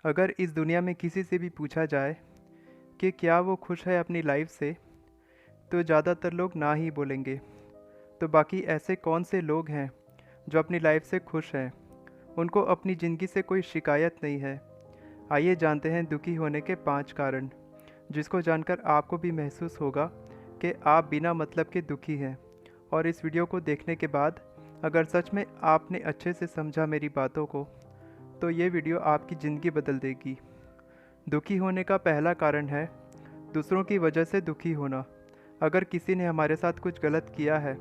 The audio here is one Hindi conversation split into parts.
अगर इस दुनिया में किसी से भी पूछा जाए कि क्या वो खुश है अपनी लाइफ से, तो ज़्यादातर लोग ना ही बोलेंगे। तो बाकी ऐसे कौन से लोग हैं जो अपनी लाइफ से खुश हैं, उनको अपनी ज़िंदगी से कोई शिकायत नहीं है। आइए जानते हैं दुखी होने के 5 कारण, जिसको जानकर आपको भी महसूस होगा कि आप बिना मतलब के दुखी हैं। और इस वीडियो को देखने के बाद अगर सच में आपने अच्छे से समझा मेरी बातों को, तो ये वीडियो आपकी ज़िंदगी बदल देगी। दुखी होने का पहला कारण है दूसरों की वजह से दुखी होना। अगर किसी ने हमारे साथ कुछ गलत किया है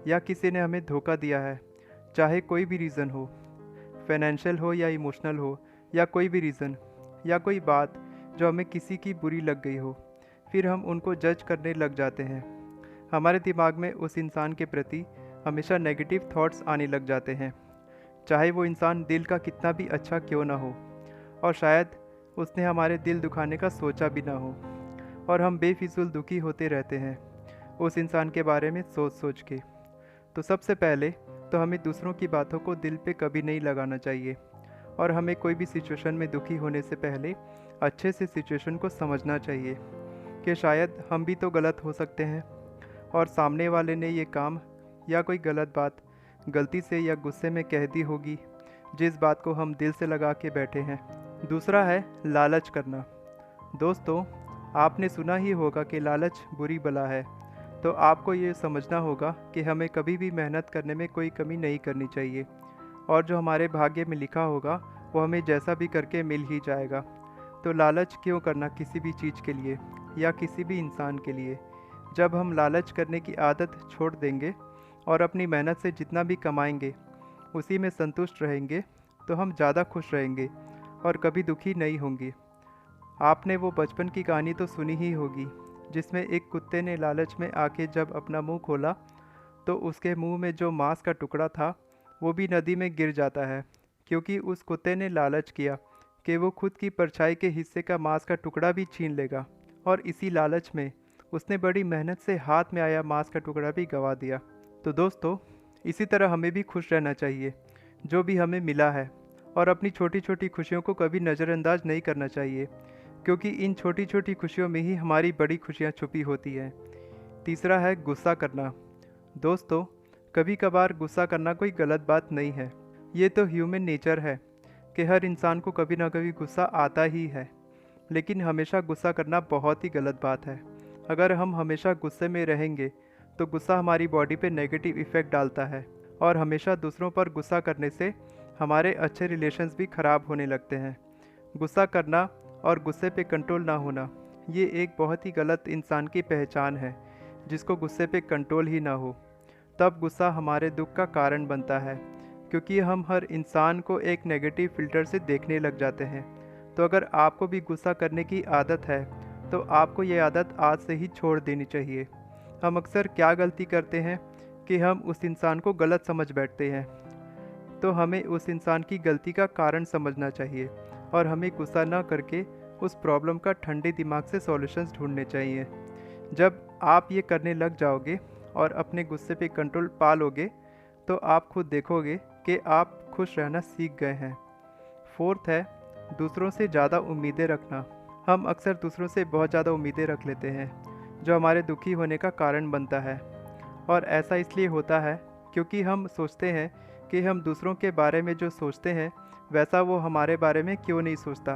या किसी ने हमें धोखा दिया है, चाहे कोई भी रीज़न हो, फाइनेंशियल हो या इमोशनल हो, या कोई भी रीज़न या कोई बात जो हमें किसी की बुरी लग गई हो, फिर हम उनको जज करने लग जाते हैं। हमारे दिमाग में उस इंसान के प्रति हमेशा नेगेटिव थॉट्स आने लग जाते हैं, चाहे वो इंसान दिल का कितना भी अच्छा क्यों ना हो, और शायद उसने हमारे दिल दुखाने का सोचा भी ना हो, और हम बेफिजूल दुखी होते रहते हैं उस इंसान के बारे में सोच सोच के। तो सबसे पहले तो हमें दूसरों की बातों को दिल पे कभी नहीं लगाना चाहिए, और हमें कोई भी सिचुएशन में दुखी होने से पहले अच्छे से सिचुएशन को समझना चाहिए कि शायद हम भी तो गलत हो सकते हैं, और सामने वाले ने ये काम या कोई गलत बात गलती से या गुस्से में कह दी होगी, जिस बात को हम दिल से लगा के बैठे हैं। दूसरा है लालच करना। दोस्तों, आपने सुना ही होगा कि लालच बुरी बला है। तो आपको ये समझना होगा कि हमें कभी भी मेहनत करने में कोई कमी नहीं करनी चाहिए, और जो हमारे भाग्य में लिखा होगा वो हमें जैसा भी करके मिल ही जाएगा। तो लालच क्यों करना किसी भी चीज़ के लिए या किसी भी इंसान के लिए। जब हम लालच करने की आदत छोड़ देंगे और अपनी मेहनत से जितना भी कमाएंगे उसी में संतुष्ट रहेंगे, तो हम ज़्यादा खुश रहेंगे और कभी दुखी नहीं होंगे। आपने वो बचपन की कहानी तो सुनी ही होगी, जिसमें एक कुत्ते ने लालच में आके जब अपना मुंह खोला तो उसके मुंह में जो मांस का टुकड़ा था वो भी नदी में गिर जाता है, क्योंकि उस कुत्ते ने लालच किया कि वो खुद की परछाई के हिस्से का मांस का टुकड़ा भी छीन लेगा, और इसी लालच में उसने बड़ी मेहनत से हाथ में आया मांस का टुकड़ा भी गंवा दिया। तो दोस्तों, इसी तरह हमें भी खुश रहना चाहिए जो भी हमें मिला है, और अपनी छोटी छोटी खुशियों को कभी नज़रअंदाज नहीं करना चाहिए, क्योंकि इन छोटी छोटी खुशियों में ही हमारी बड़ी खुशियाँ छुपी होती हैं। तीसरा है गुस्सा करना। दोस्तों, कभी कभार गुस्सा करना कोई गलत बात नहीं है। ये तो ह्यूमन नेचर है कि हर इंसान को कभी ना कभी गुस्सा आता ही है। लेकिन हमेशा गुस्सा करना बहुत ही गलत बात है। अगर हम हमेशा गुस्से में रहेंगे तो गुस्सा हमारी बॉडी पे नेगेटिव इफ़ेक्ट डालता है, और हमेशा दूसरों पर गुस्सा करने से हमारे अच्छे रिलेशंस भी ख़राब होने लगते हैं। गुस्सा करना और गुस्से पे कंट्रोल ना होना, ये एक बहुत ही गलत इंसान की पहचान है, जिसको गुस्से पे कंट्रोल ही ना हो। तब गुस्सा हमारे दुख का कारण बनता है, क्योंकि हम हर इंसान को एक नेगेटिव फ़िल्टर से देखने लग जाते हैं। तो अगर आपको भी गुस्सा करने की आदत है, तो आपको ये आदत आज से ही छोड़ देनी चाहिए। हम अक्सर क्या गलती करते हैं कि हम उस इंसान को गलत समझ बैठते हैं। तो हमें उस इंसान की गलती का कारण समझना चाहिए, और हमें गुस्सा न करके उस प्रॉब्लम का ठंडे दिमाग से सॉल्यूशंस ढूंढने चाहिए। जब आप ये करने लग जाओगे और अपने गुस्से पे कंट्रोल पा लोगे, तो आप खुद देखोगे कि आप खुश रहना सीख गए हैं। फोर्थ है दूसरों से ज़्यादा उम्मीदें रखना। हम अक्सर दूसरों से बहुत ज़्यादा उम्मीदें रख लेते हैं, जो हमारे दुखी होने का कारण बनता है। और ऐसा इसलिए होता है क्योंकि हम सोचते हैं कि हम दूसरों के बारे में जो सोचते हैं वैसा वो हमारे बारे में क्यों नहीं सोचता।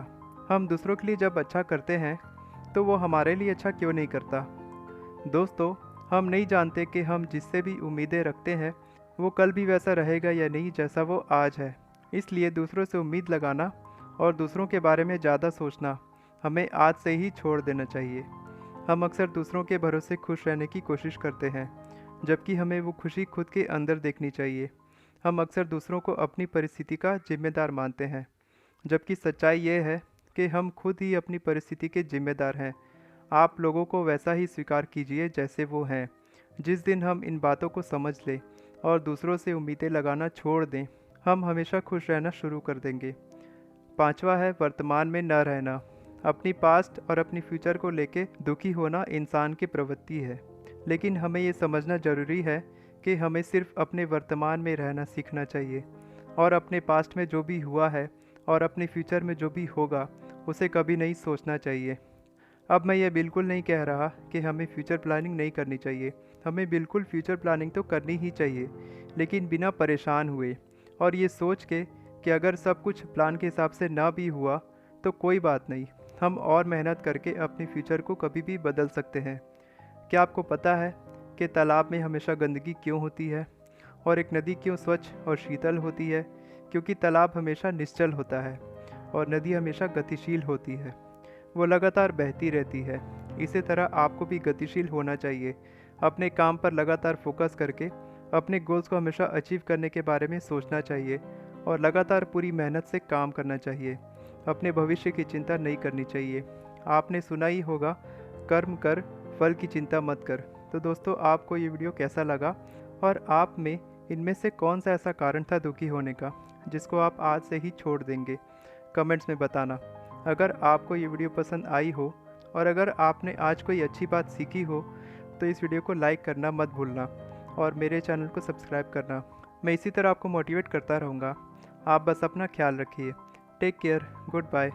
हम दूसरों के लिए जब अच्छा करते हैं तो वो हमारे लिए अच्छा क्यों नहीं करता। दोस्तों, हम नहीं जानते कि हम जिससे भी उम्मीदें रखते हैं वो कल भी वैसा रहेगा या नहीं जैसा वो आज है। इसलिए दूसरों से उम्मीद लगाना और दूसरों के बारे में ज़्यादा सोचना हमें आज से ही छोड़ देना चाहिए। हम अक्सर दूसरों के भरोसे खुश रहने की कोशिश करते हैं, जबकि हमें वो खुशी खुद के अंदर देखनी चाहिए। हम अक्सर दूसरों को अपनी परिस्थिति का जिम्मेदार मानते हैं, जबकि सच्चाई ये है कि हम खुद ही अपनी परिस्थिति के जिम्मेदार हैं। आप लोगों को वैसा ही स्वीकार कीजिए जैसे वो हैं। जिस दिन हम इन बातों को समझ लें और दूसरों से उम्मीदें लगाना छोड़ दें, हम हमेशा खुश रहना शुरू कर देंगे। पांचवा है वर्तमान में न रहना। अपनी पास्ट और अपनी फ्यूचर को लेके दुखी होना इंसान की प्रवृत्ति है, लेकिन हमें ये समझना ज़रूरी है कि हमें सिर्फ अपने वर्तमान में रहना सीखना चाहिए, और अपने पास्ट में जो भी हुआ है और अपने फ्यूचर में जो भी होगा उसे कभी नहीं सोचना चाहिए। अब मैं ये बिल्कुल नहीं कह रहा कि हमें फ्यूचर प्लानिंग नहीं करनी चाहिए, हमें बिल्कुल फ्यूचर प्लानिंग तो करनी ही चाहिए, लेकिन बिना परेशान हुए और ये सोच के कि अगर सब कुछ प्लान के हिसाब से ना भी हुआ तो कोई बात नहीं, हम और मेहनत करके अपने फ्यूचर को कभी भी बदल सकते हैं। क्या आपको पता है कि तालाब में हमेशा गंदगी क्यों होती है और एक नदी क्यों स्वच्छ और शीतल होती है? क्योंकि तालाब हमेशा निश्चल होता है और नदी हमेशा गतिशील होती है, वो लगातार बहती रहती है। इसी तरह आपको भी गतिशील होना चाहिए, अपने काम पर लगातार फोकस करके अपने गोल्स को हमेशा अचीव करने के बारे में सोचना चाहिए और लगातार पूरी मेहनत से काम करना चाहिए। अपने भविष्य की चिंता नहीं करनी चाहिए। आपने सुना ही होगा, कर्म कर, फल की चिंता मत कर। तो दोस्तों, आपको ये वीडियो कैसा लगा और आप में इनमें से कौन सा ऐसा कारण था दुखी होने का जिसको आप आज से ही छोड़ देंगे? कमेंट्स में बताना। अगर आपको ये वीडियो पसंद आई हो और अगर आपने आज कोई अच्छी बात सीखी हो तो इस वीडियो को लाइक करना मत भूलना और मेरे चैनल को सब्सक्राइब करना। मैं इसी तरह आपको मोटिवेट करता रहूँगा। आप बस अपना ख्याल रखिए। Take care. Good bye.